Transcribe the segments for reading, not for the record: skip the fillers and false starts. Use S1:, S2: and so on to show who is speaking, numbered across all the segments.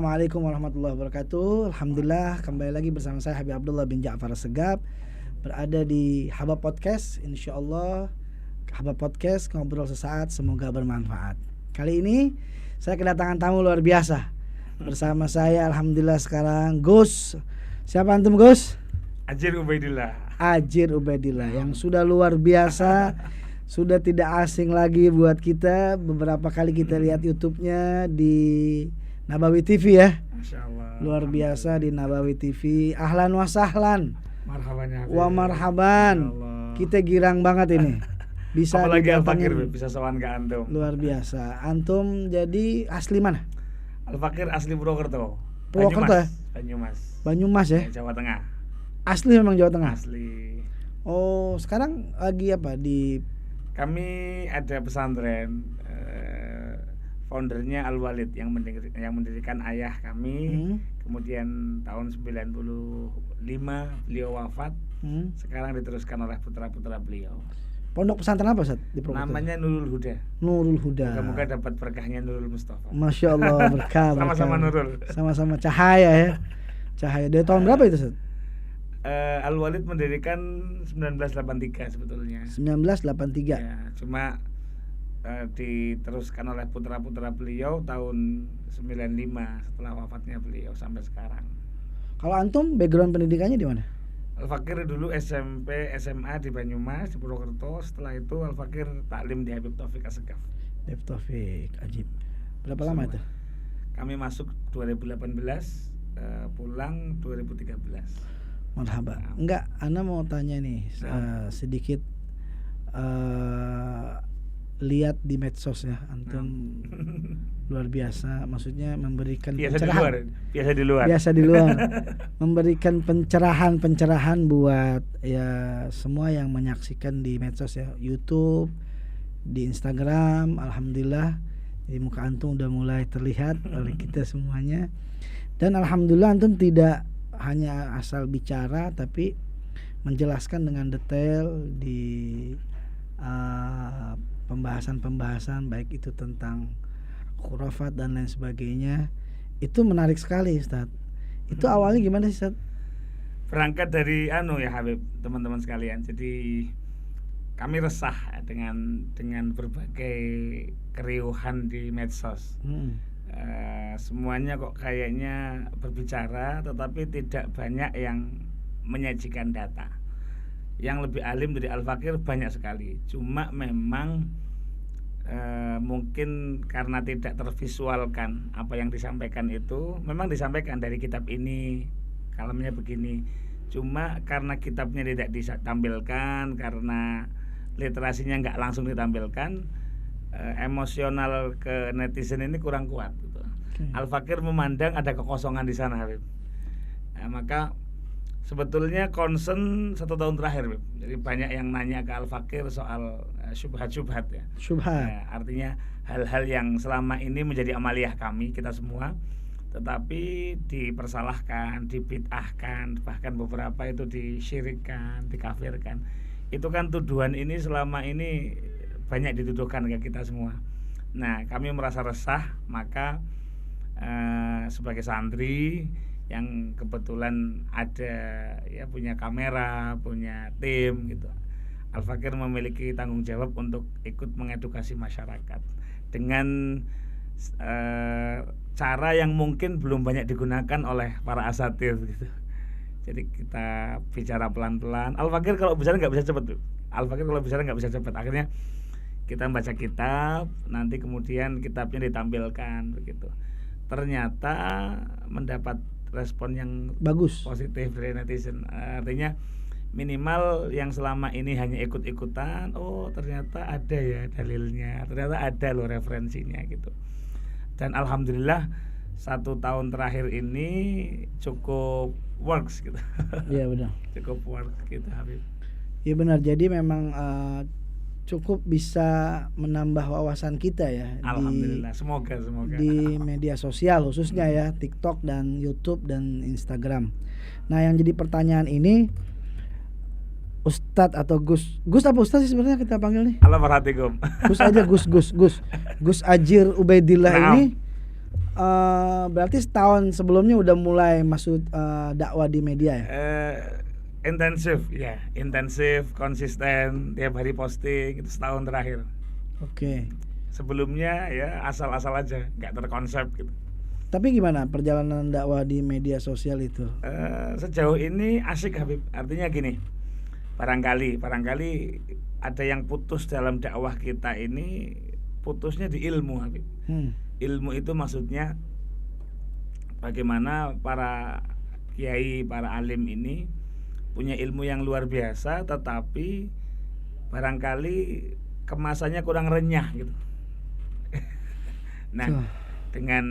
S1: Assalamualaikum warahmatullahi wabarakatuh. Alhamdulillah kembali lagi bersama saya Habib Abdullah bin Ja'far Segaf, berada di Haba Podcast. InsyaAllah Haba Podcast, ngobrol sesaat, semoga bermanfaat. Kali ini saya kedatangan tamu luar biasa. Bersama saya alhamdulillah sekarang Gus. Siapa antum Gus?
S2: Ajir Ubaidillah.
S1: Ajir Ubaidillah yang sudah luar biasa. Sudah tidak asing lagi buat kita. Beberapa kali kita lihat YouTube-nya di Nabawi TV ya.
S2: Masya Allah.
S1: Luar biasa di Nabawi TV. Ahlan wa sahlan.
S2: Marhaban ya.
S1: Wa marhaban. Kita girang banget ini. Bisa
S2: apalagi Al-Fakir
S1: didatengin.
S2: bisa sowan ke antum.
S1: Luar biasa. Antum jadi asli mana?
S2: Al-Fakir asli Purwokerto.
S1: Purwokerto ya?
S2: Banyumas.
S1: Banyumas ya?
S2: Jawa Tengah.
S1: Asli memang Jawa Tengah.
S2: Asli.
S1: Oh, sekarang lagi apa di
S2: Kami ada pesantren, foundernya Al-Walid yang mendirikan ayah kami. Kemudian tahun 95 beliau wafat. Sekarang diteruskan oleh putra-putra beliau.
S1: Pondok pesantren apa Ustaz di Purwokerto?
S2: Namanya Nurul Huda.
S1: Nurul Huda.
S2: Moga-moga dapat berkahnya Nurul Mustafa.
S1: Masya Allah berkah.
S2: Sama-sama Nurul.
S1: Sama-sama cahaya ya. Cahaya. Dari tahun berapa itu Ustaz?
S2: Al-Walid mendirikan 1983 sebetulnya.
S1: 1983.
S2: Ya, cuma diteruskan oleh putra-putra beliau tahun 95 setelah wafatnya beliau sampai sekarang.
S1: Kalau antum background pendidikannya di mana?
S2: Al-Fakir dulu SMP, SMA di Banyumas, di Purwokerto. Setelah itu Al-Fakir taklim di Habib Taufik Assegaf.
S1: Habib Taufik, ajib. Berapa lama itu?
S2: Kami masuk 2018, pulang 2013.
S1: Marhaba. Enggak, Ana mau tanya nih sedikit lihat di medsos ya, antum luar biasa. Maksudnya memberikan pencerahan. Biasa di luar. Memberikan pencerahan buat ya semua yang menyaksikan di medsos ya, YouTube, di Instagram. Alhamdulillah, jadi muka antum udah mulai terlihat oleh kita semuanya. Dan alhamdulillah antum tidak hanya asal bicara tapi menjelaskan dengan detail di pembahasan-pembahasan baik itu tentang khurafat dan lain sebagainya. Itu menarik sekali Ustaz. Itu awalnya gimana sih Ustaz?
S2: Berangkat dari ya Habib, teman-teman sekalian. Jadi kami resah dengan berbagai keriuhan di medsos. Semuanya kok kayaknya berbicara tetapi tidak banyak yang menyajikan data. Yang lebih alim dari Al-Fakir banyak sekali. Cuma memang mungkin karena tidak tervisualkan apa yang disampaikan itu. Memang disampaikan dari kitab ini, kalamnya begini. Cuma karena kitabnya tidak ditampilkan, karena literasinya nggak langsung ditampilkan, emosional ke netizen ini kurang kuat gitu. Al-Fakir memandang ada kekosongan di sana, Habib. Maka sebetulnya concern 1 tahun terakhir, Habib. Jadi banyak yang nanya ke Al-Fakir soal syubhat-syubhat ya.
S1: Syubhat.
S2: Artinya hal-hal yang selama ini menjadi amaliyah kami, kita semua, tetapi dipersalahkan, dibid'ahkan, bahkan beberapa itu disyirikkan, dikafirkan. Itu kan tuduhan ini selama ini banyak dituduhkan ke kita semua. Nah, kami merasa resah, maka sebagai santri yang kebetulan ada ya punya kamera, punya tim gitu, Al-Fakir memiliki tanggung jawab untuk ikut mengedukasi masyarakat dengan cara yang mungkin belum banyak digunakan oleh para asatir gitu. Jadi kita bicara pelan-pelan. Al-Fakir kalau bicara nggak bisa cepat. Akhirnya kita baca kitab, nanti kemudian kitabnya ditampilkan begitu. Ternyata mendapat respon yang
S1: bagus,
S2: positif dari netizen. Artinya minimal yang selama ini hanya ikut-ikutan, ternyata ada ya dalilnya, ternyata ada loh referensinya gitu. Dan alhamdulillah 1 tahun terakhir ini cukup works gitu.
S1: Iya benar.
S2: Cukup works gitu Habib.
S1: Iya benar. Jadi memang cukup bisa menambah wawasan kita ya.
S2: Alhamdulillah, semoga
S1: di media sosial khususnya ya, TikTok dan YouTube dan Instagram. Nah, yang jadi pertanyaan ini, Ustadz atau Gus apa Ustadz sih sebenarnya kita panggil nih?
S2: Allah merhatikum.
S1: Gus aja, Gus Ajir Ubaidillah ini berarti setahun sebelumnya udah mulai masuk dakwah di media ya?
S2: Intensif, konsisten, tiap hari posting, itu setahun terakhir.
S1: Oke.
S2: Sebelumnya ya asal-asal aja, nggak terkonsep gitu.
S1: Tapi gimana perjalanan dakwah di media sosial itu?
S2: Sejauh ini asik, Habib. Artinya gini, barangkali ada yang putus dalam dakwah kita ini, putusnya di ilmu, Habib. Ilmu itu maksudnya bagaimana para kiai, para alim ini punya ilmu yang luar biasa, tetapi barangkali kemasannya kurang renyah gitu. Nah, dengan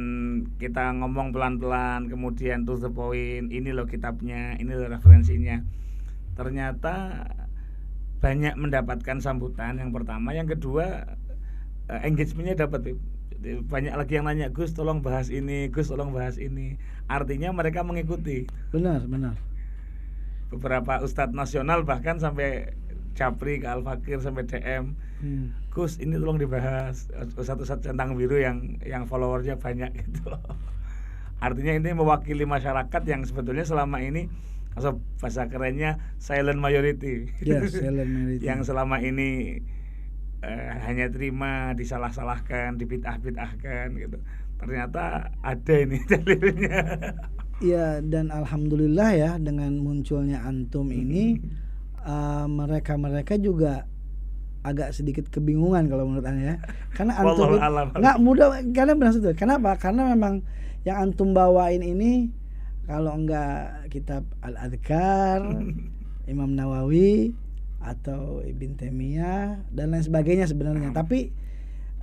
S2: kita ngomong pelan-pelan, kemudian to the point, ini loh kitabnya, ini loh referensinya, ternyata banyak mendapatkan sambutan. Yang pertama, yang kedua, engagementnya dapat. Banyak lagi yang nanya, Gus tolong bahas ini, Gus tolong bahas ini. Artinya mereka mengikuti.
S1: Benar.
S2: Beberapa ustadz nasional bahkan sampai Japri ke Al-Fakir sampai DM, Gus ini tolong dibahas, ustadz centang biru yang followernya banyak gitu. Artinya ini mewakili masyarakat yang sebetulnya selama ini, atau bahasa kerennya silent majority.
S1: Yes, silent majority.
S2: Yang selama ini hanya terima, disalah-salahkan, dibid'ah-bid'ahkan gitu. Ternyata ada ini dalilnya.
S1: Iya, dan alhamdulillah ya dengan munculnya antum ini mereka juga agak sedikit kebingungan kalau menurut Anda ya. Karena antum nggak mudah, karena berasa tuh. Kenapa? Karena memang yang antum bawain ini kalau enggak kitab Al-Adhkar, Imam Nawawi atau Ibn Taimiyah dan lain sebagainya sebenarnya. Tapi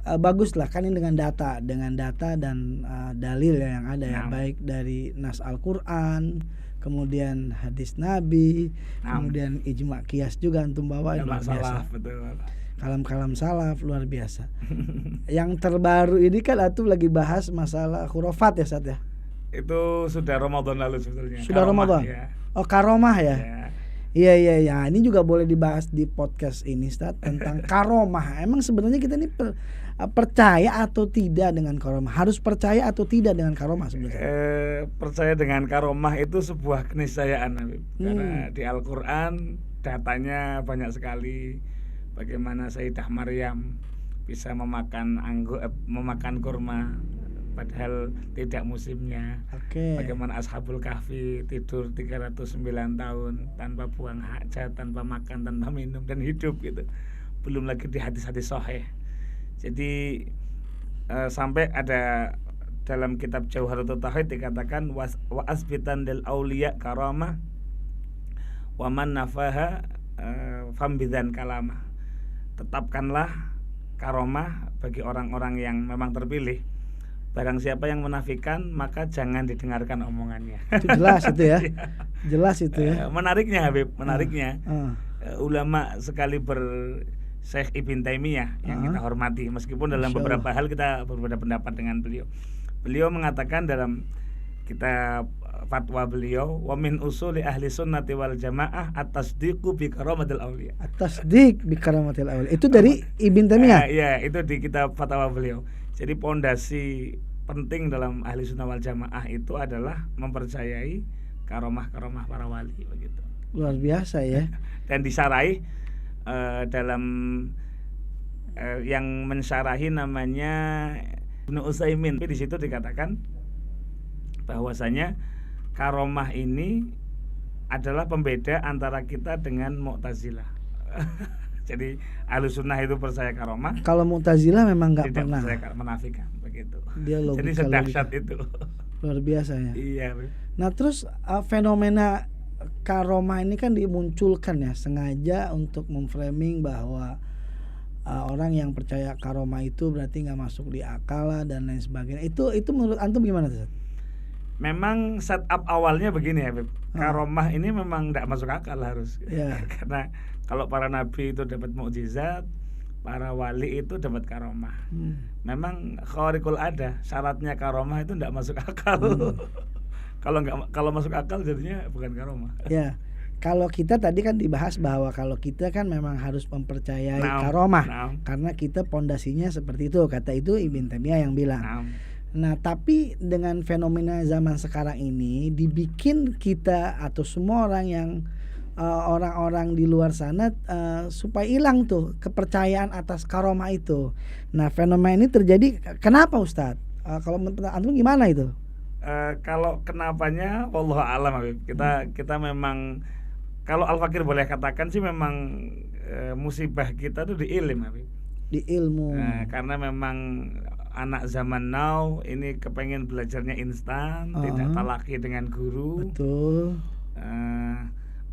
S1: baguslah kan ini dengan data dan dalil yang ada ya, baik dari nas Al-Qur'an, kemudian hadis Nabi, kemudian ijma qiyas juga antum bawa, luar biasa. Kalam-kalam salaf luar biasa. Yang terbaru ini kan antum lagi bahas masalah khurafat ya, Ustaz ya?
S2: Itu sudah Ramadan lalu sebetulnya.
S1: Sudah Ramadan. Ya. Oh, karomah ya? Iya. Ini juga boleh dibahas di podcast ini, Ustaz, tentang karomah. Emang sebenarnya kita ini percaya atau tidak dengan karomah? Harus percaya atau tidak dengan karomah sebenarnya?
S2: Percaya dengan karomah itu sebuah keniscayaan, Habib. Karena di Al-Qur'an datanya banyak sekali. Bagaimana Sayyidah Maryam bisa memakan kurma padahal tidak musimnya. Bagaimana Ashabul Kahfi tidur 309 tahun tanpa buang hajat, tanpa makan, tanpa minum dan hidup gitu. Belum lagi di hadis-hadis sahih. Jadi sampai ada dalam kitab Jauharatul Tauhid dikatakan wa asbitan lil auliya karamah wa man nafaha fambidzan kalamah. Tetapkanlah karomah bagi orang-orang yang memang terpilih. Barang siapa yang menafikan maka jangan didengarkan omongannya.
S1: Itu jelas itu ya. Jelas itu ya.
S2: Menariknya Habib, ulama sekali Syekh Ibn Taimiyah yang kita hormati, meskipun dalam beberapa hal kita berbeda pendapat dengan beliau. Beliau mengatakan dalam kitab fatwa beliau, wa min usuli ahli sunnati wal jamaah at-tasdiqu bi karamatil auliya. At-tasdiq bi karamatil auliya. Itu dari Ibn Taimiyah. Iya, itu di kitab fatwa beliau. Jadi pondasi penting dalam ahli sunnah wal jamaah itu adalah mempercayai karomah-karomah para wali begitu.
S1: Luar biasa ya.
S2: Dan disarai dalam yang mensyarahi namanya Ibnu Utsaimin. Di situ dikatakan bahwasanya karomah ini adalah pembeda antara kita dengan Mu'tazilah. Jadi Ahlussunnah itu percaya karomah.
S1: Kalau Mu'tazilah memang nggak pernah
S2: percaya menafikan begitu.
S1: Dia
S2: jadi sedahsyat itu.
S1: Luar biasa ya.
S2: Iya.
S1: Nah terus fenomena karomah ini kan dimunculkan ya sengaja untuk memframing bahwa orang yang percaya karomah itu berarti nggak masuk di akal lah dan lain sebagainya. Itu menurut antum gimana tuh?
S2: Memang setup awalnya begini ya, Beb. Karomah ini memang nggak masuk akal harus.
S1: Yeah.
S2: Karena kalau para nabi itu dapat mukjizat, para wali itu dapat karomah. Memang khawarikul ada, syaratnya karomah itu nggak masuk akal. Kalau masuk akal jadinya bukan karomah.
S1: Ya. Kalau kita tadi kan dibahas bahwa kalau kita kan memang harus mempercayai karomah karena kita pondasinya seperti itu, kata itu Ibn Taimiyah yang bilang. Nah, tapi dengan fenomena zaman sekarang ini dibikin kita atau semua orang yang orang-orang di luar sana supaya hilang tuh kepercayaan atas karomah itu. Nah, fenomena ini terjadi kenapa Ustadz? Kalau menurut antum gimana itu?
S2: Kalau kenapanya, wallahu a'lam Habib. Kita memang, kalau Al-Fakir boleh katakan sih memang musibah kita tuh di ilmu Habib.
S1: Di ilmu.
S2: Karena memang anak zaman now ini kepengen belajarnya instan, tidak talaki dengan guru.
S1: Betul.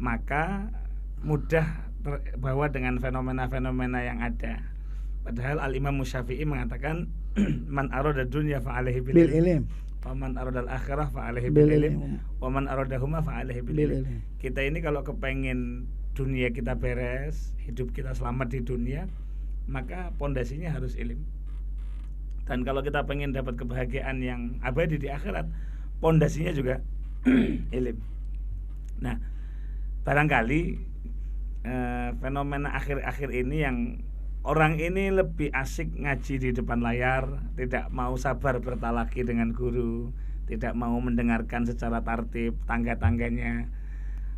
S2: Maka mudah terbawa dengan fenomena-fenomena yang ada. Padahal Al-Imam Syafi'i mengatakan man arada dunya fa alaihi bil ilm, wa man arada al-akhirah fa alaihi bil ilm, wa man aradahuma fa alaihi bil ilm. Kita ini kalau kepengen dunia kita beres, hidup kita selamat di dunia, maka pondasinya harus ilmu. Dan kalau kita pengen dapat kebahagiaan yang abadi di akhirat, pondasinya juga ilmu. Nah, barangkali fenomena akhir-akhir ini yang orang ini lebih asik ngaji di depan layar, tidak mau sabar bertalaki dengan guru, tidak mau mendengarkan secara tertib tangga-tangganya.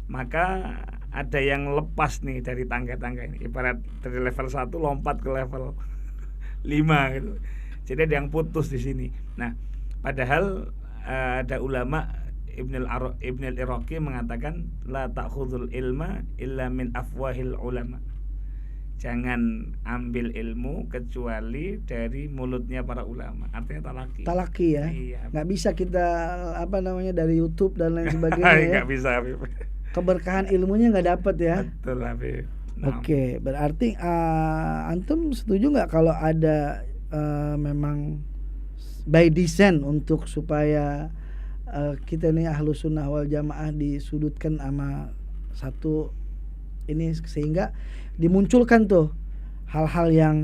S2: Maka ada yang lepas nih dari tangga-tangga ini, ibarat dari level 1 lompat ke level 5 gitu. Jadi ada yang putus di sini. Nah, padahal ada ulama Ibn al-Iraqi mengatakan la ta'khudhul ilma illa min afwahil ulama. Jangan ambil ilmu kecuali dari mulutnya para ulama. Artinya talaki.
S1: Talaki ya. Iya. Nggak bisa kita dari YouTube dan lain sebagainya.
S2: Nggak bisa.
S1: Keberkahan ilmunya nggak dapat ya.
S2: Betul Habib.
S1: Oke, berarti antum setuju nggak kalau ada memang by design untuk supaya kita ini Ahlus Sunnah wal Jamaah disudutkan sama satu ini, sehingga dimunculkan tuh hal-hal yang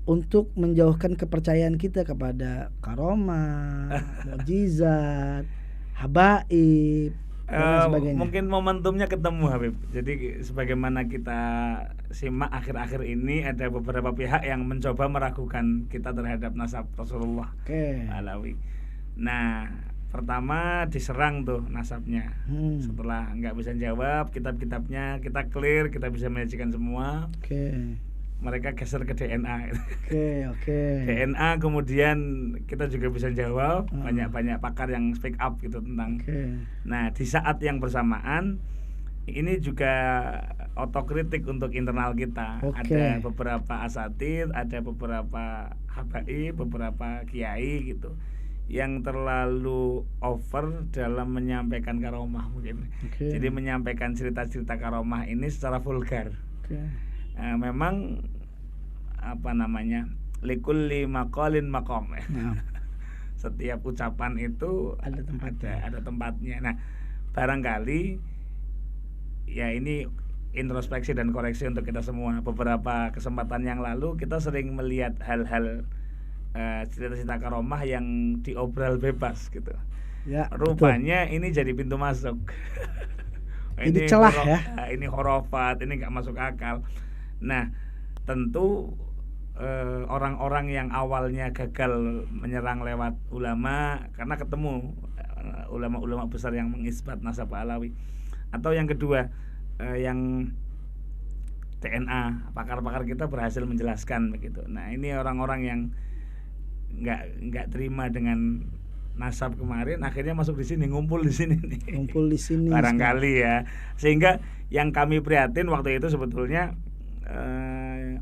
S1: untuk menjauhkan kepercayaan kita kepada karomah, mukjizat, habaib dan sebagainya.
S2: Mungkin momentumnya ketemu Habib. Jadi sebagaimana kita simak akhir-akhir ini, ada beberapa pihak yang mencoba meragukan kita terhadap nasab Rasulullah Alawi. Nah, pertama diserang tuh nasabnya. Setelah nggak bisa jawab, kitab-kitabnya kita clear, kita bisa menyajikan semua. Mereka geser ke DNA. DNA kemudian kita juga bisa jawab, banyak pakar yang speak up gitu tentang. Nah, di saat yang bersamaan ini juga otokritik untuk internal kita. Ada beberapa asatid, ada beberapa habaib, beberapa kiai gitu yang terlalu over dalam menyampaikan karomah mungkin. Jadi menyampaikan cerita-cerita karomah ini secara vulgar. Memang likulli maqalin maqam ya. Setiap ucapan itu ada tempatnya. Nah, barangkali ya ini introspeksi dan koreksi untuk kita semua. Beberapa kesempatan yang lalu kita sering melihat hal-hal cerita-cerita karomah yang diobral bebas gitu. Ya, rupanya betul. Ini jadi pintu masuk.
S1: Ini celah ya.
S2: Ini khurafat, ini nggak masuk akal. Nah, tentu orang-orang yang awalnya gagal menyerang lewat ulama karena ketemu ulama-ulama besar yang mengisbat nasab Alawi, atau yang kedua yang DNA, pakar-pakar kita berhasil menjelaskan begitu. Nah, ini orang-orang yang nggak terima dengan nasab kemarin, akhirnya masuk di sini, ngumpul di sini barangkali ya. Sehingga yang kami prihatin waktu itu sebetulnya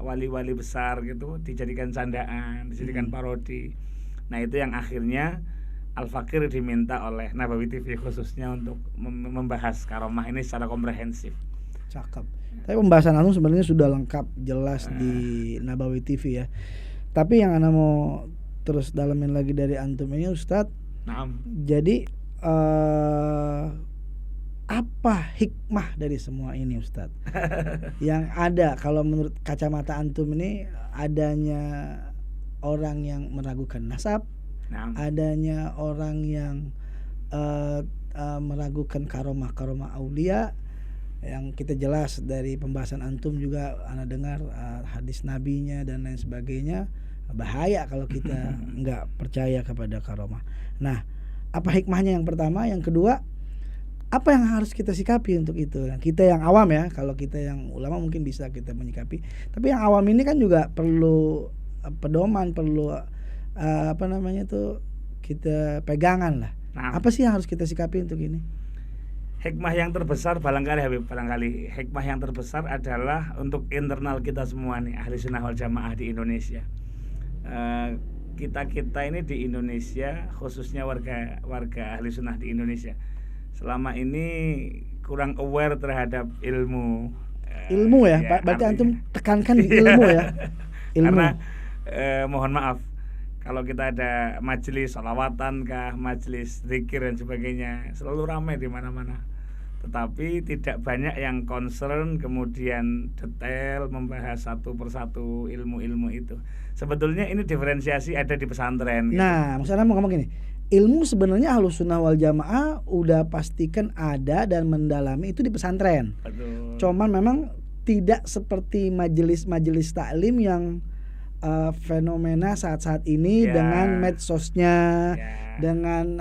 S2: wali-wali besar gitu dijadikan candaan, dijadikan parodi. Nah, itu yang akhirnya Al-Fakir diminta oleh Nabawi TV khususnya untuk membahas karomah ini secara komprehensif.
S1: Cakep. Tapi pembahasan antum sebenarnya sudah lengkap, jelas di Nabawi TV ya. Tapi yang ana mau terus dalamin lagi dari antum ini Ustadz. Jadi apa hikmah dari semua ini Ustadz? Yang ada kalau menurut kacamata antum ini, adanya orang yang meragukan nasab, adanya orang yang meragukan karomah aulia, yang kita jelas dari pembahasan antum juga ana dengar hadis nabinya dan lain sebagainya. bahaya kalau kita nggak percaya kepada karomah. Nah, apa hikmahnya yang pertama? Yang kedua, apa yang harus kita sikapi untuk itu? Nah, kita yang awam ya, kalau kita yang ulama mungkin bisa kita menyikapi. Tapi yang awam ini kan juga perlu pedoman, perlu kita pegangan lah. Nah, apa sih yang harus kita sikapi untuk ini?
S2: Hikmah yang terbesar barangkali hikmah yang terbesar adalah untuk internal kita semua nih, ahli sunnah wal jamaah di Indonesia. Kita ini di Indonesia, khususnya warga ahli sunnah di Indonesia, selama ini kurang aware terhadap ilmu
S1: ya, berarti antum tekankan di ilmu ya. Ilmu.
S2: Karena mohon maaf, kalau kita ada majelis sholawatan kah, majelis zikir dan sebagainya, selalu ramai di mana-mana. Tetapi tidak banyak yang concern kemudian detail membahas satu persatu ilmu-ilmu itu. Sebetulnya ini diferensiasi ada di pesantren.
S1: Nah, gitu. Maksudnya mau ngomong gini, ilmu sebenarnya Ahlus Sunnah wal Jamaah udah pastikan ada dan mendalami itu di pesantren.
S2: Betul.
S1: Cuman memang tidak seperti majelis-majelis taklim yang fenomena saat-saat ini dengan medsosnya, dengan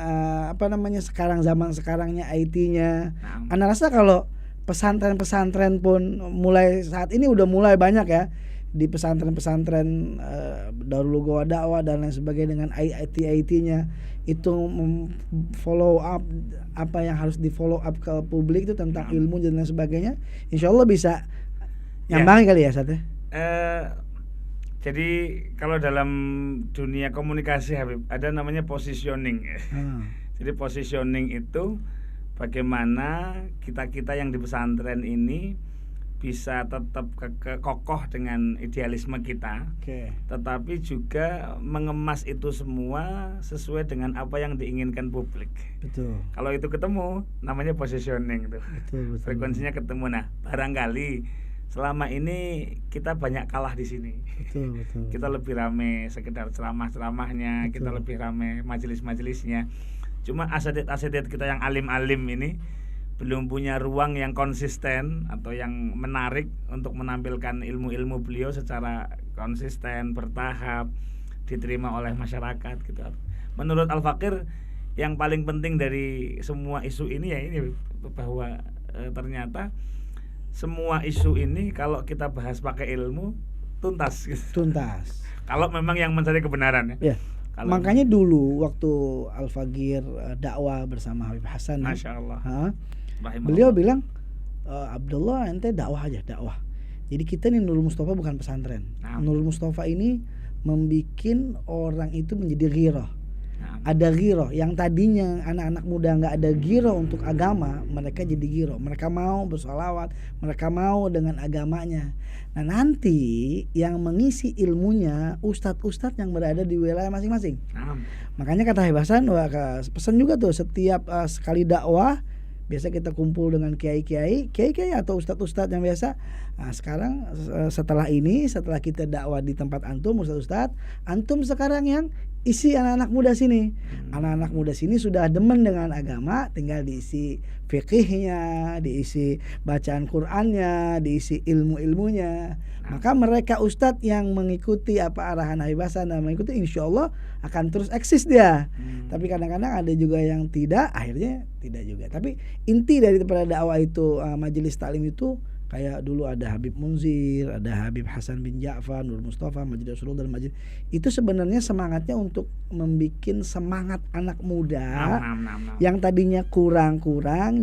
S1: sekarang zaman sekarangnya IT-nya. Anda rasa kalau pesantren-pesantren pun mulai saat ini udah mulai banyak ya di pesantren-pesantren Darul Ghawa Dakwah dan lain sebagainya dengan IT-nya itu follow up apa yang harus di follow up ke publik itu tentang ilmu dan lain sebagainya, insya Allah bisa nyambangi kali ya Sat.
S2: Jadi kalau dalam dunia komunikasi Habib ada namanya positioning. Jadi positioning itu bagaimana kita yang di pesantren ini bisa tetap kokoh dengan idealisme kita, tetapi juga mengemas itu semua sesuai dengan apa yang diinginkan publik.
S1: Betul.
S2: Kalau itu ketemu namanya positioning tuh.
S1: Betul.
S2: Frekuensinya ketemu. Nah, barangkali selama ini kita banyak kalah di sini.
S1: Betul.
S2: Kita lebih rame sekedar ceramah-ceramahnya, kita lebih rame majelis-majelisnya. Cuma asetiat kita yang alim-alim ini belum punya ruang yang konsisten atau yang menarik untuk menampilkan ilmu-ilmu beliau secara konsisten, bertahap, diterima oleh masyarakat gitu. Menurut Al-Fakir, yang paling penting dari semua isu ini ya ini bahwa ternyata semua isu ini kalau kita bahas pakai ilmu tuntas. Kalau memang yang mencari kebenaran ya.
S1: Makanya dulu waktu Al-Fakir dakwah bersama Habib Hasan,
S2: Masya Allah.
S1: Beliau bilang, Abdullah ente dakwah aja, dakwah. Jadi kita nih Nurul Mustafa bukan pesantren. Nurul Mustafa ini membikin orang itu menjadi ghirah. Ada ghirah yang tadinya anak-anak muda nggak ada ghirah untuk agama, mereka jadi ghirah. Mereka mau bersolawat, mereka mau dengan agamanya. Nah nanti yang mengisi ilmunya ustadz-ustadz yang berada di wilayah masing-masing. Makanya kata Habib Hasan, pesan juga tuh setiap sekali dakwah biasa kita kumpul dengan kiai-kiai atau ustadz-ustadz yang biasa. Nah, sekarang setelah kita dakwah di tempat antum ustadz-ustadz, antum sekarang yang isi anak-anak muda sini. Anak-anak muda sini sudah demen dengan agama, tinggal diisi fikihnya, diisi bacaan Qur'annya, diisi ilmu-ilmunya. Maka mereka ustadz yang mengikuti apa arahan Habib Hasan dan mengikuti, insya Allah akan terus eksis dia. Tapi kadang-kadang ada juga yang tidak, akhirnya tidak juga. Tapi inti dari dakwah itu majelis taklim itu kayak dulu ada Habib Munzir, ada Habib Hasan bin Ja'far, Nur Mustafa, Majelis Rasulullah dan Majelis. Itu sebenarnya semangatnya untuk membikin semangat anak muda yang tadinya kurang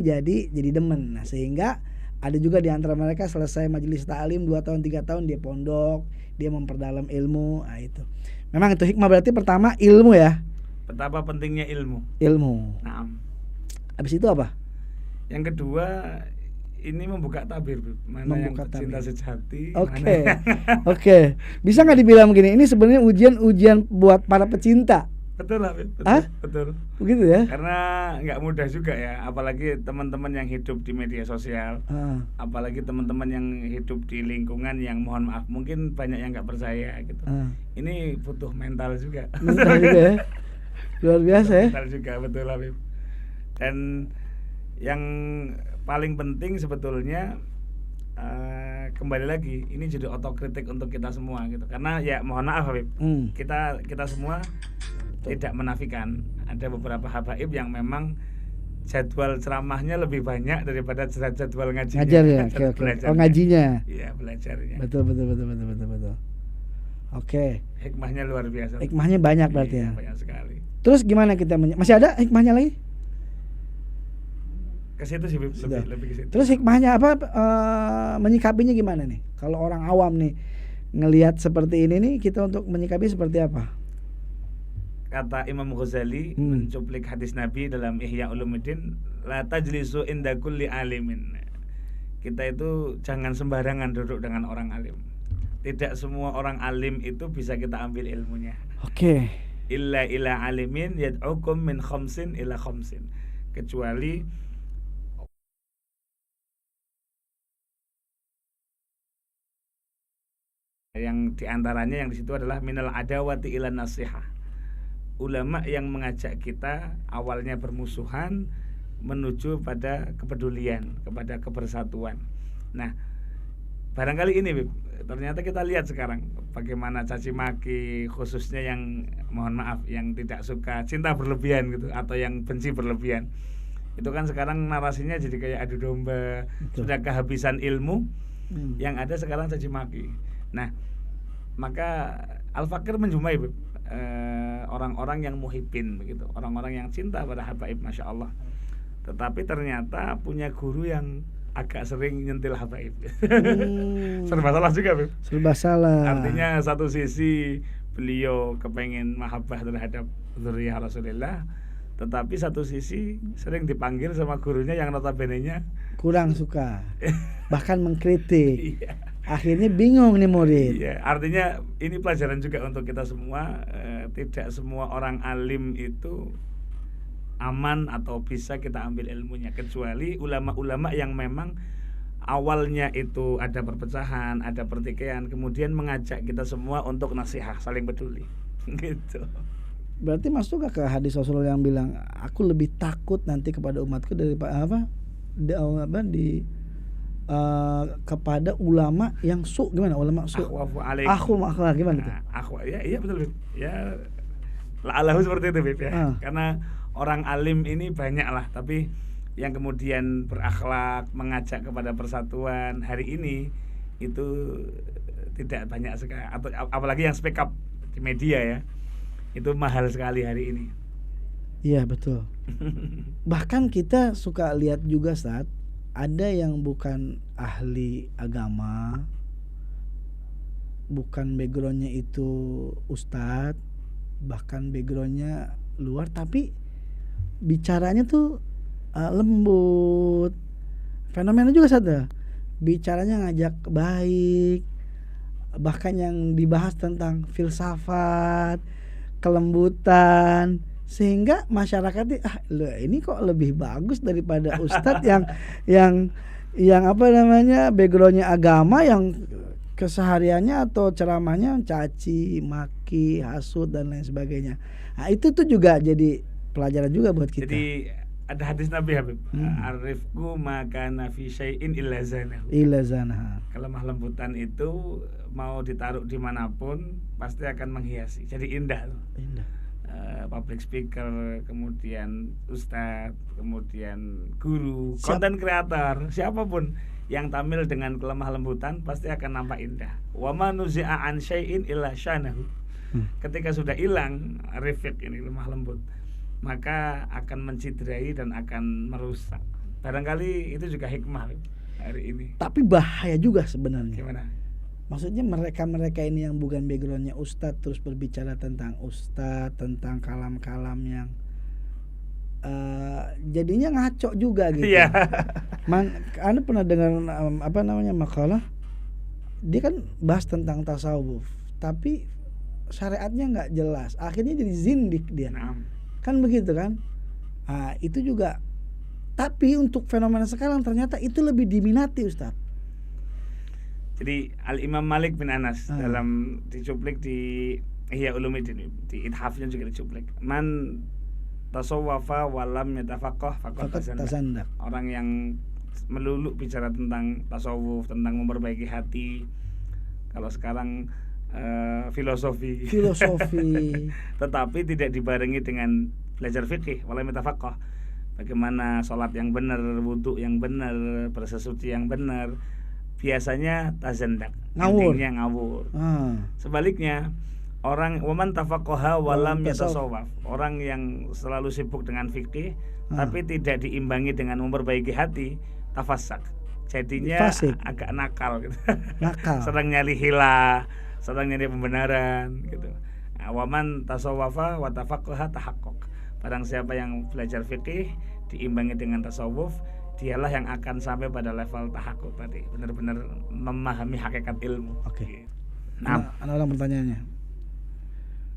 S1: jadi demen. Nah, sehingga ada juga di antara mereka selesai majelis taklim 2 tahun 3 tahun dia pondok, dia memperdalam ilmu. Nah, itu. Memang itu hikmah, berarti pertama ilmu ya.
S2: Betapa pentingnya ilmu. Nah.
S1: Habis itu apa?
S2: Yang kedua ini membuka tabir, mana membuka yang cinta sejati.
S1: Oke. Bisa nggak dibilang begini? Ini sebenarnya ujian buat para pecinta.
S2: Betul lah, betul.
S1: Begitu ya?
S2: Karena nggak mudah juga ya, apalagi teman-teman yang hidup di media sosial, apalagi teman-teman yang hidup di lingkungan yang mohon maaf mungkin banyak yang nggak percaya gitu. Ini butuh mental juga.
S1: Mental juga ya. Luar biasa ya.
S2: Mental juga, betul Habib. Dan yang paling penting sebetulnya kembali lagi ini jadi otokritik untuk kita semua gitu. Karena ya mohon maaf Habib, kita semua tidak menafikan ada beberapa habaib yang memang jadwal ceramahnya lebih banyak daripada jadwal ngajinya.
S1: Ngajar ya, oke. Oh, ngajinya.
S2: Iya, belajarnya.
S1: Betul. Oke.
S2: Hikmahnya luar biasa.
S1: Hikmahnya banyak berarti ya.
S2: Banyak sekali.
S1: Terus gimana kita masih ada hikmahnya lagi?
S2: Ke situ sih lebih ke situ.
S1: Terus hikmahnya apa, menyikapinya gimana nih? Kalau orang awam nih ngelihat seperti ini nih, kita untuk menyikapi seperti apa?
S2: Kata Imam Ghazali mencuplik hadis Nabi dalam Ihya Ulumuddin, la tajlisu inda kulli alimin. Kita itu jangan sembarangan duduk dengan orang alim. Tidak semua orang alim itu bisa kita ambil ilmunya.
S1: Oke.
S2: Illa alimin yad'ukum min khamsin ila khamsin. Kecuali yang diantaranya yang di situ adalah minal adawati ila nasihah. Ulama yang mengajak kita awalnya bermusuhan menuju pada kepedulian, kepada kebersatuan. Nah, barangkali ini Bib, ternyata kita lihat sekarang bagaimana caci maki, khususnya yang mohon maaf yang tidak suka cinta berlebihan gitu atau yang benci berlebihan. Itu kan sekarang narasinya jadi kayak adu domba. Betul. Sudah kehabisan ilmu, yang ada sekarang caci maki. Nah, maka Al-Fakir menjumpai Bib, orang-orang yang muhibbin begitu, orang-orang yang cinta pada habaib, masya Allah. Tetapi ternyata punya guru yang agak sering nyentil habaib. Serba salah juga, Bib.
S1: Serba salah.
S2: Artinya satu sisi beliau kepengen mahabbah terhadap dzurriyyah Rasulullah, tetapi satu sisi sering dipanggil sama gurunya yang notabene-nya
S1: kurang suka, bahkan mengkritik. Akhirnya bingung nih murid.
S2: Iya, artinya ini pelajaran juga untuk kita semua. Tidak semua orang alim itu aman atau bisa kita ambil ilmunya, kecuali ulama-ulama yang memang awalnya itu ada perpecahan, ada pertikaian, kemudian mengajak kita semua untuk nasihat, saling peduli. Gitu.
S1: Berarti masuk ke hadis Rasulullah yang bilang, aku lebih takut nanti kepada umatku daripada kepada ulama yang gimana ulama gimana itu?
S2: Iya betul ya, la'allahu seperti itu Bib ya. Karena orang alim ini banyak lah, tapi yang kemudian berakhlak, mengajak kepada persatuan hari ini itu tidak banyak sekali, atau apalagi yang speak up di media ya, itu mahal sekali hari ini.
S1: Iya betul. Bahkan kita suka lihat juga saat ada yang bukan ahli agama, bukan backgroundnya itu ustadz, bahkan backgroundnya luar, tapi bicaranya tuh lembut. Fenomena juga saja, bicaranya ngajak baik, bahkan yang dibahas tentang filsafat, kelembutan, sehingga masyarakat ini kok lebih bagus daripada ustadz yang apa namanya backgroundnya agama, yang kesehariannya atau ceramahnya caci maki, hasut dan lain sebagainya. Nah, itu tuh juga jadi pelajaran juga buat kita.
S2: Jadi ada hadis Nabi Habib, arifku maka nafi syai'in illa zanahu. Kelemah lembutan itu mau ditaruh dimanapun pasti akan menghiasi, jadi indah. Public speaker, kemudian ustadz, kemudian guru, konten kreator, siapapun yang tampil dengan kelemah lembutan pasti akan nampak indah. Wa ma nuzi'a an syai'in illa syanahu. Ketika sudah hilang rifq ini, lemah lembut, maka akan menciderai dan akan merusak. Barangkali itu juga hikmah hari ini.
S1: Tapi bahaya juga sebenarnya.
S2: Gimana?
S1: Maksudnya mereka ini yang bukan backgroundnya ustadz terus berbicara tentang ustadz, tentang kalam-kalam yang jadinya ngaco juga gitu.
S2: Iya.
S1: Anda pernah dengar makalah? Dia kan bahas tentang tasawuf, tapi syariatnya nggak jelas. Akhirnya jadi zindik dia. Kan begitu kan? Itu juga. Tapi untuk fenomena sekarang ternyata itu lebih diminati ustadz.
S2: Jadi Al-Imam Malik bin Anas dalam dicuplik di Ihya Ulumuddin, di Ithafnya juga dicuplik. Man tasawwafa walam yatafaqah faqad tasandak. Orang yang melulu bicara tentang tasawuf, tentang memperbaiki hati. Kalau sekarang filosofi. Tetapi tidak dibarengi dengan belajar fikih, wala mutafaqqah. Bagaimana sholat yang benar, wudhu yang benar, bersesuci yang benar. Biasanya tazandak, intinya ngawur. Sebaliknya, orang waman tafaqqaha walam yatasawwaf, orang yang selalu sibuk dengan fikih tapi tidak diimbangi dengan memperbaiki hati, tafassak. Jadinya agak nakal gitu. Sedang nyari hilah, sedang nyari pembenaran gitu. Waman tasawwafa wa tafaqqaha tahaqqaq. Barang siapa yang belajar fikih diimbangi dengan tasawuf, dialah yang akan sampai pada level tahaqquk tadi, benar-benar memahami hakikat ilmu.
S1: Oke. Nah, ada orang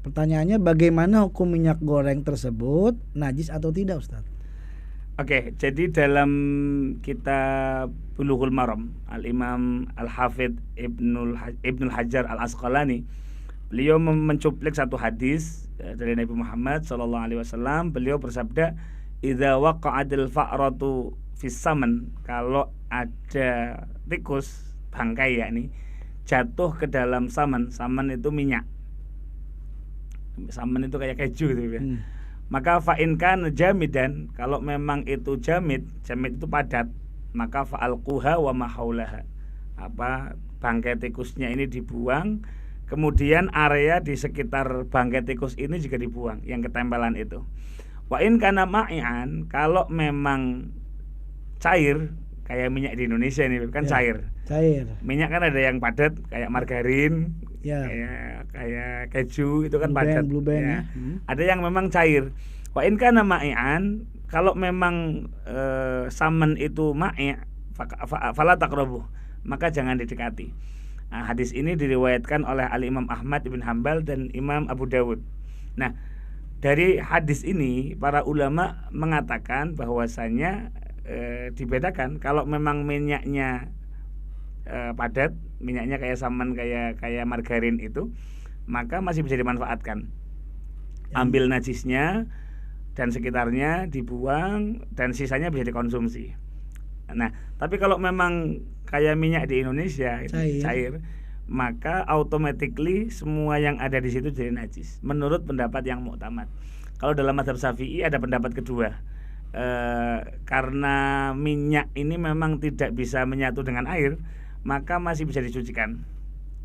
S1: pertanyaannya bagaimana hukum minyak goreng tersebut, najis atau tidak, Ustaz?
S2: Oke, jadi dalam kitab Bulughul Maram, Al-Imam Al-Hafidh Ibnul Hajar Al-Asqalani, beliau mencuplik satu hadis dari Nabi Muhammad SAW. Beliau bersabda, idza waqa'atil fa'ratu fis saman, kalau ada tikus bangkai yakni jatuh ke dalam saman itu minyak. Saman itu kayak keju gitu ya. Maka fa'in kan jamidan, kalau memang itu jamid itu padat, maka fa'alquha wa mahaulaha. Bangkai tikusnya ini dibuang, kemudian area di sekitar bangkai tikus ini juga dibuang, yang ketempelan itu. Wa'in kana ma'ian, kalau memang cair, kayak minyak di Indonesia ini kan cair. Minyak kan ada yang padat kayak margarin, kayak keju itu kan padat.
S1: Blue band ya.
S2: Ada yang memang cair. Wa in kana ma'ian, kalau memang saman itu ma'i' fala taqrabuh, maka jangan didekati. Nah, hadis ini diriwayatkan oleh Al-Imam Ahmad bin Hanbal dan Imam Abu Dawud. Nah, dari hadis ini para ulama mengatakan bahwasanya dibedakan kalau memang minyaknya padat, minyaknya kayak saman, kayak margarin itu, maka masih bisa dimanfaatkan. Ambil najisnya dan sekitarnya dibuang dan sisanya bisa dikonsumsi. Nah, tapi kalau memang kayak minyak di Indonesia itu cair, maka automatically semua yang ada di situ jadi najis. Menurut pendapat yang mu'tamad. Kalau dalam mazhab Syafi'i ada pendapat kedua. Karena minyak ini memang tidak bisa menyatu dengan air, maka masih bisa dicucikan.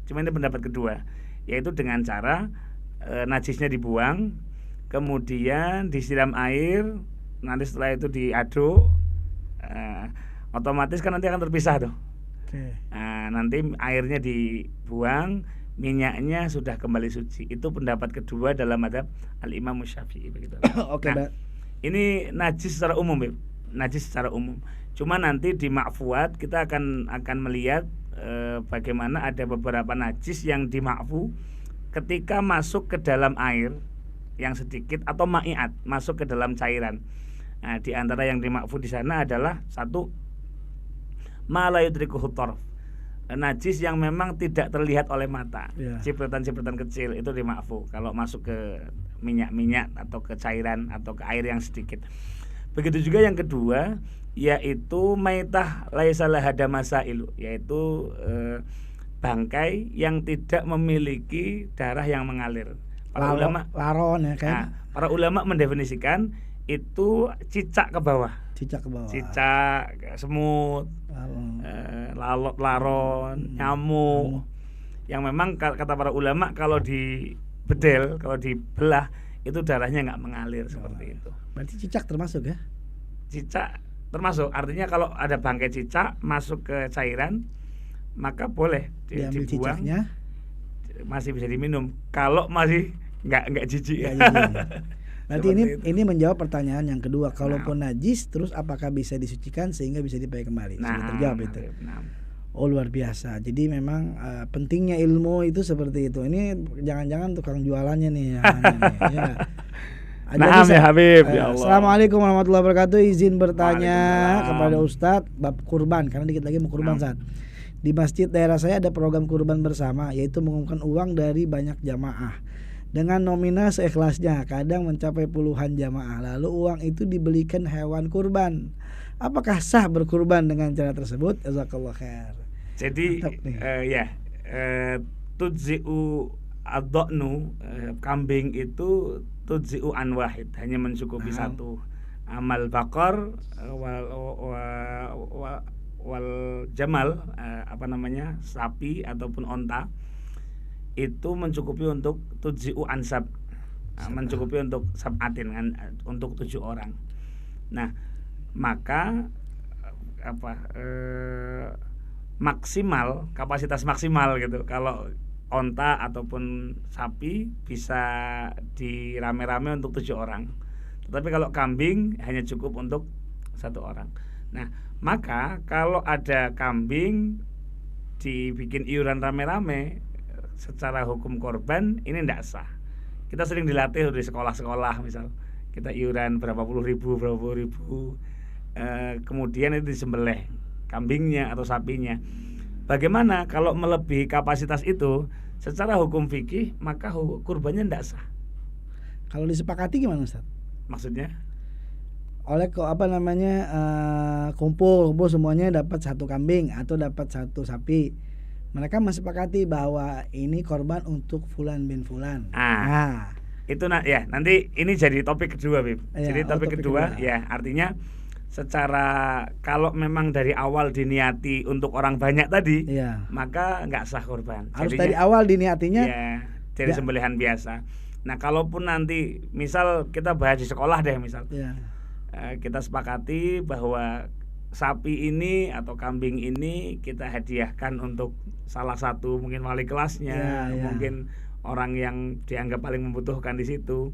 S2: Cuma ini pendapat kedua, yaitu dengan cara najisnya dibuang, kemudian disiram air, nanti setelah itu diaduk, otomatis kan nanti akan terpisah tuh. Nanti airnya dibuang, minyaknya sudah kembali suci. Itu pendapat kedua dalam mazhab Al-Imam Syafi'i begitu. Ini najis secara umum, najis secara umum. Cuma nanti di ma'fuat kita akan melihat bagaimana ada beberapa najis yang dima'fu ketika masuk ke dalam air yang sedikit atau ma'iat, masuk ke dalam cairan. Nah, di antara yang dima'fu di sana adalah satu, ma la yudrikuhu tarf, najis yang memang tidak terlihat oleh mata, cipratan-cipratan kecil itu dima'fu kalau masuk ke minyak-minyak atau ke cairan atau ke air yang sedikit. Begitu juga yang kedua, yaitu maitah laisa laha damasailu, yaitu bangkai yang tidak memiliki darah yang mengalir. Para ulama mendefinisikan itu cicak ke bawah. Cicak, semut, lalot, laron, nyamuk. Yang memang kata para ulama kalau dibedel, kalau dibelah itu darahnya nggak mengalir seperti itu.
S1: Berarti cicak termasuk ya?
S2: Cicak termasuk, artinya kalau ada bangkai cicak masuk ke cairan, maka boleh dibuang, cicaknya, masih bisa diminum. Kalau masih nggak jijik.
S1: Berarti ini menjawab pertanyaan yang kedua. Kalaupun najis, terus apakah bisa disucikan sehingga bisa dipakai kembali? Sudah terjawab itu. Oh, luar biasa. Jadi memang pentingnya ilmu itu seperti itu. Ini jangan-jangan tukang jualannya nih. Ya.
S2: Naam ya Habib, ya Allah.
S1: Assalamualaikum warahmatullahi wabarakatuh. Izin bertanya kepada Ustadz bab kurban, karena dikit lagi mau kurban saat. Di masjid daerah saya ada program kurban bersama, yaitu mengumpulkan uang dari banyak jamaah dengan nominal seikhlasnya, kadang mencapai puluhan jamaah. Lalu uang itu dibelikan hewan kurban. Apakah sah berkurban dengan cara tersebut? Jazakallah khair.
S2: Jadi tudzi'u ad-dha'nu, kambing itu tudzi'u an wahid, hanya mencukupi satu. Amal bakar wal jamal, sapi ataupun onta itu mencukupi untuk tudzi'u ansab, mencukupi untuk sab'atin, untuk 7 orang. Nah, maka maksimal, kapasitas maksimal gitu. Kalau onta ataupun sapi bisa dirame-rame untuk 7 orang. Tetapi kalau kambing hanya cukup untuk 1 orang. Nah, maka kalau ada kambing dibikin iuran rame-rame, secara hukum korban ini tidak sah. Kita sering dilatih di sekolah-sekolah, misal kita iuran berapa puluh ribu, kemudian itu disembelih kambingnya atau sapinya. Bagaimana kalau melebihi kapasitas itu? Secara hukum fikih maka kurbannya tidak sah.
S1: Kalau disepakati gimana, Ustaz?
S2: Maksudnya?
S1: Oleh kumpul semuanya dapat 1 kambing atau dapat 1 sapi. Mereka mensepakati bahwa ini korban untuk fulan bin fulan.
S2: Itu nanti ini jadi topik kedua, Bib. Jadi topik kedua ya, artinya secara kalau memang dari awal diniati untuk orang banyak tadi, maka nggak sah korban.
S1: Harus dari awal diniatinya
S2: dari sembelihan biasa. Nah, kalaupun nanti misal kita bahas di sekolah deh, misal kita sepakati bahwa sapi ini atau kambing ini kita hadiahkan untuk salah satu mungkin wali kelasnya, mungkin orang yang dianggap paling membutuhkan di situ.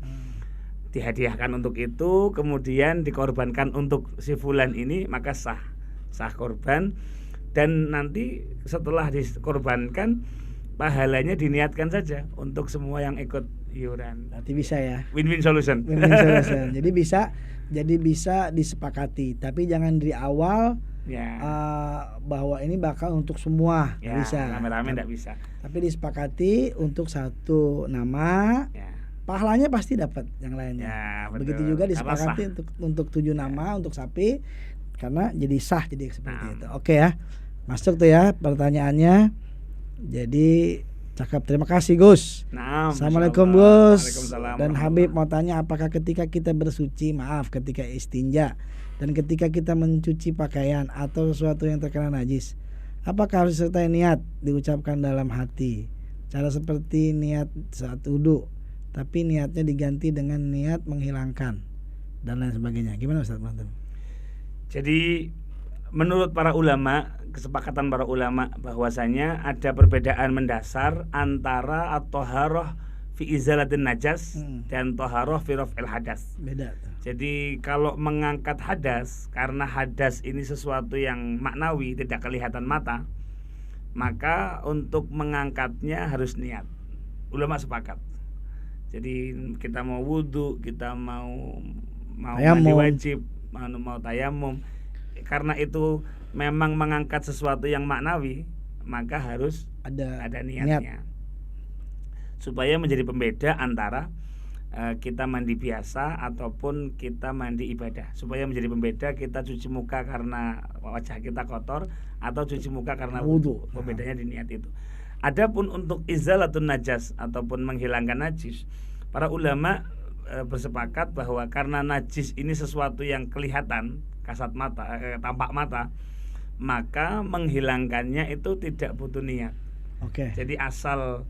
S2: Dihadiahkan untuk itu, kemudian dikorbankan untuk si fulan ini, maka sah korban. Dan nanti setelah dikorbankan, pahalanya diniatkan saja untuk semua yang ikut iuran.
S1: Berarti bisa ya,
S2: win-win solution.
S1: Jadi bisa disepakati, tapi jangan dari awal bahwa ini bakal untuk semua. Bisa
S2: rame-rame tidak bisa,
S1: tapi disepakati untuk 1 nama. Pahalanya pasti dapat yang lainnya. Begitu juga disepakati untuk 7 nama untuk sapi, karena jadi sah, jadi seperti itu. Oke ya, masuk tuh ya pertanyaannya. Jadi cakep, terima kasih Gus. Assalamualaikum Gus. Dan Habib mau tanya, apakah ketika kita bersuci, ketika istinja dan ketika kita mencuci pakaian atau sesuatu yang terkena najis, apakah harus sertai niat diucapkan dalam hati? Cara seperti niat saat wudu, tapi niatnya diganti dengan niat menghilangkan dan lain sebagainya. Gimana Ustaz?
S2: Jadi menurut para ulama, kesepakatan para ulama bahwasanya ada perbedaan mendasar antara at-thaharah fi izalatin najas dan thaharah fi raf'il hadas.
S1: Beda.
S2: Jadi kalau mengangkat hadas, karena hadas ini sesuatu yang maknawi, tidak kelihatan mata, maka untuk mengangkatnya harus niat. Ulama sepakat. Jadi kita mau wudu, kita mau mandi wajib, mau tayamum, karena itu memang mengangkat sesuatu yang maknawi, maka harus ada niatnya. Supaya menjadi pembeda antara kita mandi biasa ataupun kita mandi ibadah. Supaya menjadi pembeda, kita cuci muka karena wajah kita kotor atau cuci muka karena wudu. Pembedanya di niat itu. Adapun untuk izalatun najas ataupun menghilangkan najis, para ulama bersepakat bahwa karena najis ini sesuatu yang kelihatan, kasat mata, tampak mata, maka menghilangkannya itu tidak butuh niat. Jadi asal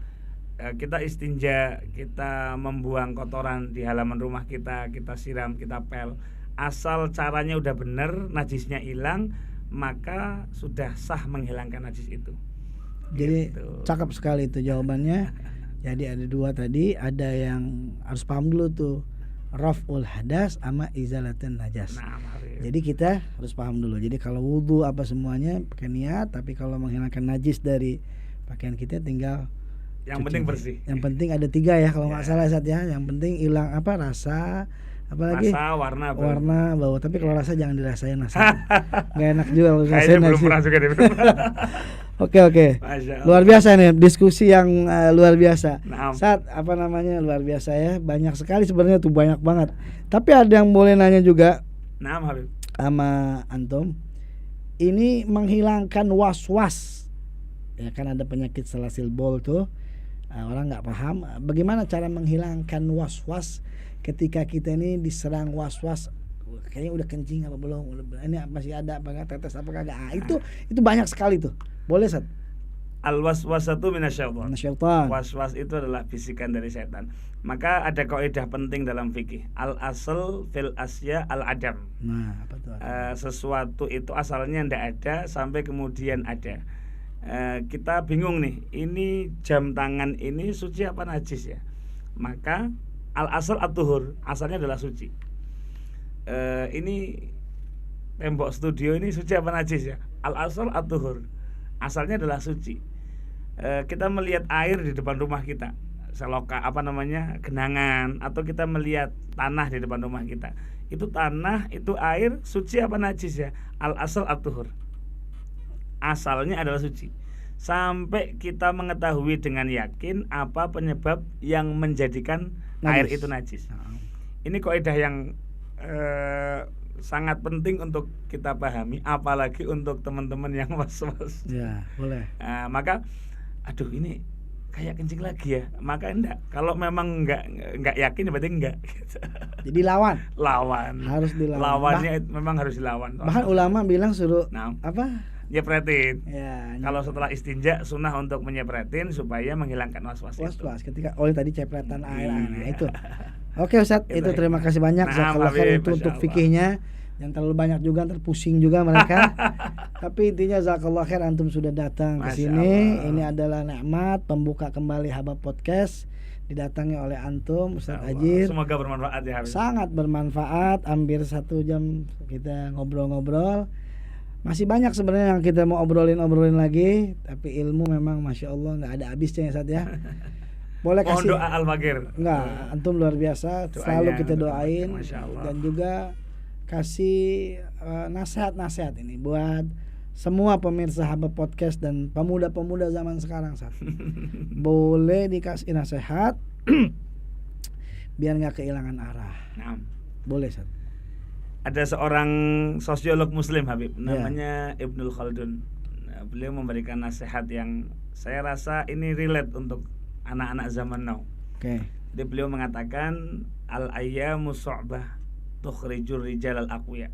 S2: kita istinja, kita membuang kotoran di halaman rumah kita, kita siram, kita pel, asal caranya udah benar, najisnya hilang, maka sudah sah menghilangkan najis itu.
S1: Jadi cakep sekali itu jawabannya. Jadi ada 2 tadi, ada yang harus paham dulu tuh, raf'ul hadas sama izalatin najas. Jadi kita harus paham dulu. Jadi kalau wudu apa semuanya pakai niat, tapi kalau menghilangkan najis dari pakaian kita tinggal
S2: yang penting bersih.
S1: Yang penting ada 3 ya kalau nggak salah Ustaz ya. Yang penting hilang rasa, apalagi
S2: rasa, warna,
S1: bau. Tapi kalau rasa jangan dirasain rasa. Nggak enak juga kalau
S2: ngerasain. Belum pernah juga deh.
S1: Oke. Luar biasa nih diskusi yang luar biasa. Saat luar biasa ya. Banyak sekali sebenarnya tuh, banyak banget. Tapi ada yang boleh nanya juga.
S2: Habib.
S1: sama antum, ini menghilangkan was-was. Ya kan ada penyakit salasil bol tuh, orang nggak paham bagaimana cara menghilangkan was-was ketika kita ini diserang was-was, kayaknya udah kencing apa belum, ini masih ada apa nggak, tetes apa kagak. Itu banyak sekali tuh. Boleh, Ustaz?
S2: Al waswasatu minasyaitan. Was-was itu adalah bisikan dari setan. Maka ada kaidah penting dalam fikih. Al asal fil asya al adam.
S1: Nah, apa tuh?
S2: Sesuatu itu asalnya ndak ada sampai kemudian ada. Kita bingung nih, ini jam tangan ini suci apa najis ya? Maka al asal at-tuhur, asalnya adalah suci. Ini tembok studio ini suci apa najis ya? Al asal at-tuhur, asalnya adalah suci. Kita melihat air di depan rumah kita, seloka genangan, atau kita melihat tanah di depan rumah kita, itu tanah, itu air suci apa najis ya? Al asal at-tuhur, asalnya adalah suci. Sampai kita mengetahui dengan yakin apa penyebab yang menjadikan air itu najis. Ini kaidah yang sangat penting untuk kita pahami, apalagi untuk teman-teman yang was-was.
S1: Ya, boleh.
S2: Maka aduh ini kayak kencing lagi ya, maka enggak. Kalau memang enggak yakin berarti enggak gitu.
S1: Jadi lawan harus dilawan.
S2: Lawannya memang harus dilawan.
S1: Bahkan ulama bilang suruh
S2: nyepretin.
S1: Ya,
S2: kalau setelah istinja sunnah untuk menyepretin supaya menghilangkan was-was
S1: ketika tadi cepretan air. Itu. Oke Ustaz, itu terima kasih banyak. Jazakallahu khair itu untuk fikihnya. Yang terlalu banyak juga terpusing juga mereka. Tapi intinya jazakallahu khair antum sudah datang ke sini. Ini adalah nikmat pembuka kembali Habab Podcast, didatangi oleh antum Ustaz Ajir.
S2: Semoga bermanfaat ya Habib.
S1: Sangat bermanfaat, hampir 1 jam kita ngobrol-ngobrol. Masih banyak sebenarnya yang kita mau obrolin lagi, tapi ilmu memang masya Allah nggak ada habisnya ya Ustaz ya. Boleh kasih
S2: doa Al-Fakir.
S1: Enggak, antum luar biasa. Doanya, selalu kita doain dan juga kasih nasihat-nasihat ini buat semua pemirsa Habab Podcast dan pemuda-pemuda zaman sekarang Sat. Boleh dikasih nasihat biar nggak kehilangan arah. Boleh Sat.
S2: Ada seorang sosiolog Muslim Habib, namanya Ibnul Khaldun. Beliau memberikan nasihat yang saya rasa ini relate untuk anak-anak zaman now. Jadi beliau mengatakan al-ayyamu su'bah tukhrijur rijal al-aqwiya.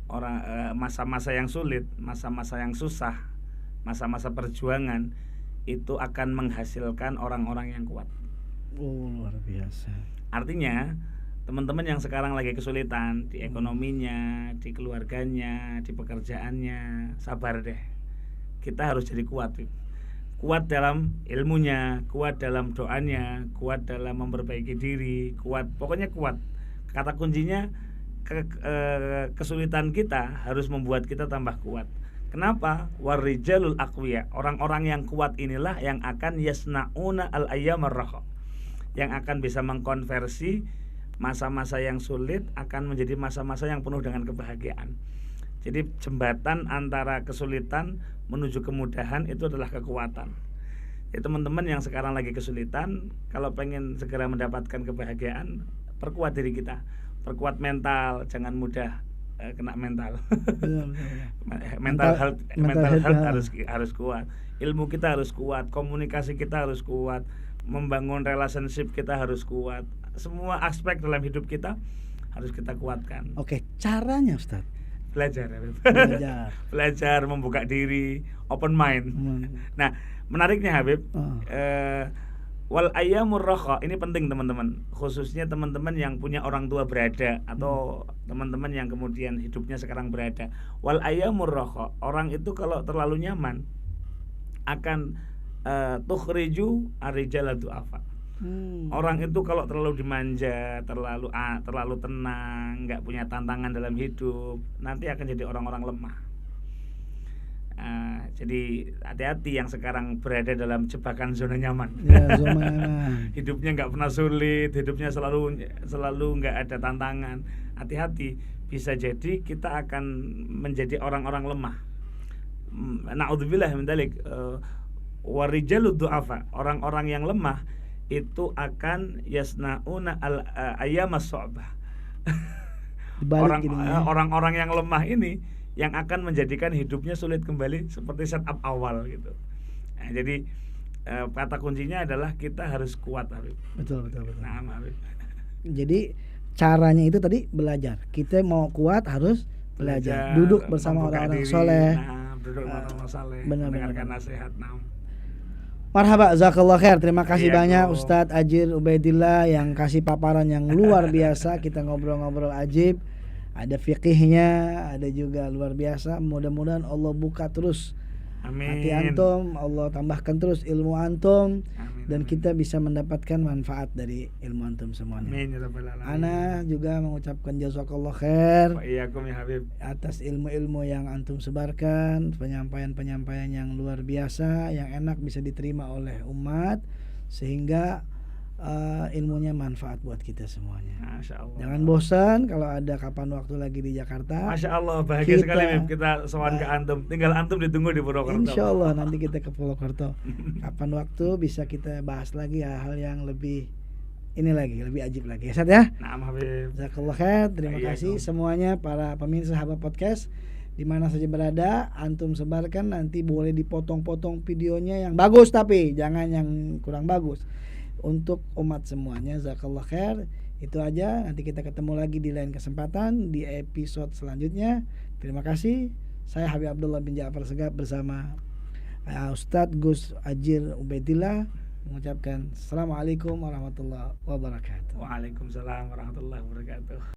S2: Orang masa-masa yang sulit, masa-masa yang susah, masa-masa perjuangan itu akan menghasilkan orang-orang yang kuat.
S1: Luar biasa.
S2: Artinya teman-teman yang sekarang lagi kesulitan di ekonominya, di keluarganya, di pekerjaannya, sabar deh. Kita harus jadi kuat. Kuat dalam ilmunya, kuat dalam doanya, kuat dalam memperbaiki diri, pokoknya kuat. Kata kuncinya kesulitan kita harus membuat kita tambah kuat. Kenapa? Warijalul aqwiya, orang-orang yang kuat inilah yang akan yasnauna al-ayyamar raha, yang akan bisa mengkonversi masa-masa yang sulit akan menjadi masa-masa yang penuh dengan kebahagiaan. Jadi jembatan antara kesulitan menuju kemudahan itu adalah kekuatan. Ya teman-teman yang sekarang lagi kesulitan, kalau pengen segera mendapatkan kebahagiaan, perkuat diri kita, perkuat mental, jangan mudah kena mental. mental health harus kuat, ilmu kita harus kuat, komunikasi kita harus kuat, membangun relationship kita harus kuat, semua aspek dalam hidup kita harus kita kuatkan.
S1: Oke, caranya Ustaz?
S2: Belajar membuka diri, open mind. Nah, menariknya Habib, wal ayyamur raha ini penting teman-teman, khususnya teman-teman yang punya orang tua berada atau teman-teman yang kemudian hidupnya sekarang berada. Wal ayyamur raha, orang itu kalau terlalu nyaman akan tukhriju ar-rijala du'afa. Orang itu kalau terlalu dimanja, terlalu tenang, nggak punya tantangan dalam hidup, nanti akan jadi orang-orang lemah. Jadi hati-hati yang sekarang berada dalam jebakan zona nyaman. Hidupnya nggak pernah sulit, hidupnya selalu nggak ada tantangan. Hati-hati, bisa jadi kita akan menjadi orang-orang lemah. Na'udzubillah min dzalik. Warijalud du'afa, orang-orang yang lemah itu akan yasnauna al ayyamas su'bah. orang-orang yang lemah ini yang akan menjadikan hidupnya sulit kembali seperti setup awal gitu. Nah, jadi kata kuncinya adalah kita harus kuat, Habib.
S1: Betul.
S2: Nah, Habib.
S1: Jadi caranya itu tadi belajar. Kita mau kuat harus belajar. Duduk bersama orang-orang soleh.
S2: Duduk bersama orang soleh. Mendengarkan nasihat.
S1: Marhaba, jazakallah khair. Terima kasih banyak Ustadz Ajir Ubaidillah yang kasih paparan yang luar biasa. Kita ngobrol-ngobrol ajib. Ada fikihnya, ada juga luar biasa. Mudah-mudahan Allah buka terus hati antum, Allah tambahkan terus ilmu antum. Dan kita bisa mendapatkan manfaat dari ilmu antum semuanya.
S2: Amin ya rabbal alamin.
S1: Ana juga mengucapkan jazakallah khair
S2: wa iyyakum ya Habib
S1: atas ilmu-ilmu yang antum sebarkan, penyampaian-penyampaian yang luar biasa, yang enak bisa diterima oleh umat, sehingga ilmunya manfaat buat kita semuanya.
S2: Masya Allah.
S1: Jangan bosan kalau ada kapan waktu lagi di Jakarta.
S2: Masya Allah, bahagia sekali kita sowan ke antum. Tinggal antum ditunggu di Purwokerto.
S1: Insya Allah nanti kita ke Purwokerto. Kapan waktu bisa kita bahas lagi hal yang lebih lebih ajib lagi. Ya, Ustaz ya.
S2: Nah, Habib.
S1: Jazakallah khair. Terima kasih semuanya para pemirsa Sahabat Podcast di mana saja berada, antum sebarkan, nanti boleh dipotong-potong videonya yang bagus tapi jangan yang kurang bagus. Untuk umat semuanya, jazakallah khair. Itu aja, nanti kita ketemu lagi di lain kesempatan di episode selanjutnya. Terima kasih. Saya Habib Abdullah bin Ja'far Segaf bersama Ustadz Gus Ajir Ubaidillah mengucapkan Assalamualaikum warahmatullahi wabarakatuh.
S2: Waalaikumsalam warahmatullahi wabarakatuh.